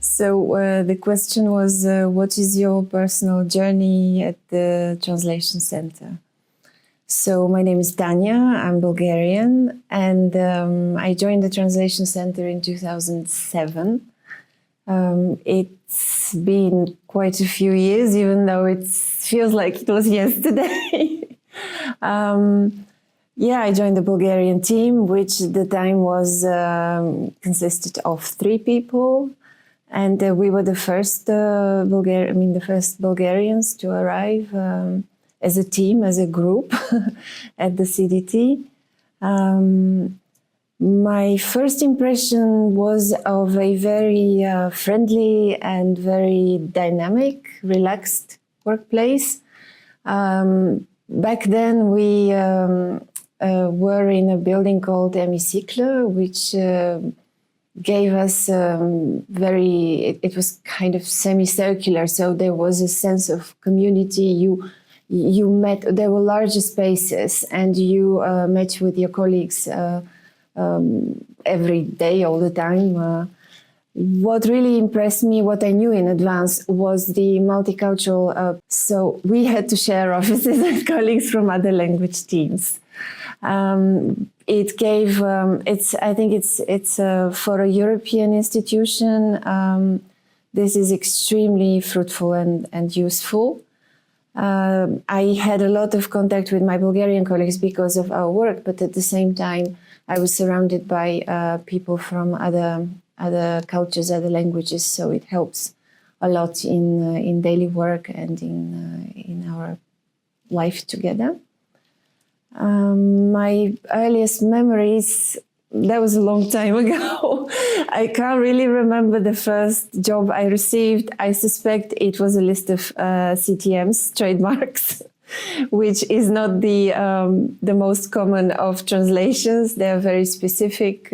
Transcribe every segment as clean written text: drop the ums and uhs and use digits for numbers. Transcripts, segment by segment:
So the question was, what is your personal journey at the Translation Center? So my name is Tanya, I'm Bulgarian, and I joined the Translation Center in 2007. It's been quite a few years, even though it feels like it was yesterday. I joined the Bulgarian team, which at the time was consisted of 3 people. And we were the first Bulgarians to arrive as a team, as a group at the CDT. My first impression was of a very friendly and very dynamic, relaxed workplace. Back then we were in a building called Hemicycle, which gave us it was kind of semicircular, so there was a sense of community. You met, there were larger spaces, and you met with your colleagues every day, all the time. What really impressed me, what I knew in advance, was the multicultural, so we had to share offices with colleagues from other language teams. It gave, I think it's for a European institution, this is extremely fruitful and useful. I had a lot of contact with my Bulgarian colleagues because of our work, but at the same time, I was surrounded by people from other cultures, other languages, so it helps a lot in daily work and in our life together. My earliest memories, that was a long time ago. I can't really remember the first job I received. I suspect it was a list of CTMs, trademarks, which is not the most common of translations. They are very specific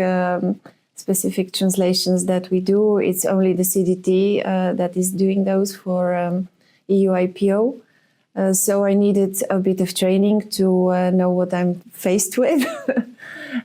translations that we do. It's only the CDT that is doing those for EU IPO. So I needed a bit of training to know what I'm faced with.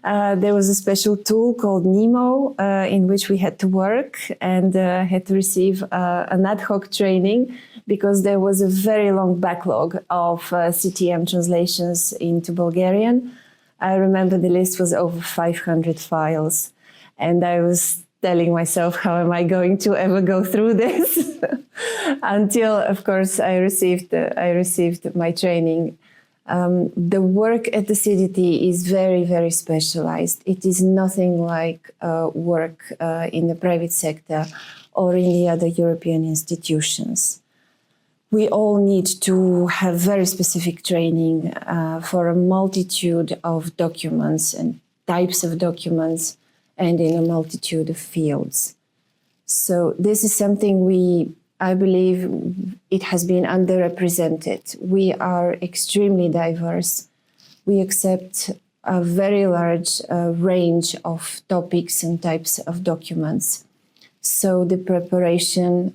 There was a special tool called Nemo in which we had to work and had to receive an ad hoc training because there was a very long backlog of CTM translations into Bulgarian. I remember the list was over 500 files, and I was telling myself, how am I going to ever go through this? Until, of course, I received my training. The work at the CDT is very, very specialized. It is nothing like work in the private sector or in the other European institutions. We all need to have very specific training for a multitude of documents and types of documents, and in a multitude of fields. So this is something I believe it has been underrepresented. We are extremely diverse. We accept a very large range of topics and types of documents. So the preparation,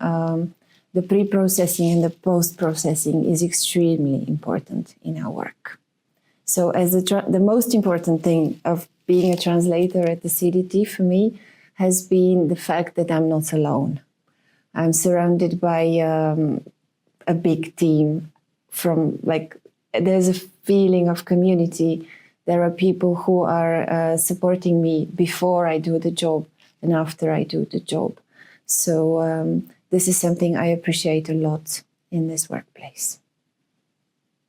the pre-processing and the post-processing is extremely important in our work. So as the most important thing of being a translator at the CDT for me has been the fact that I'm not alone. I'm surrounded by a big team there's a feeling of community. There are people who are supporting me before I do the job and after I do the job. So this is something I appreciate a lot in this workplace.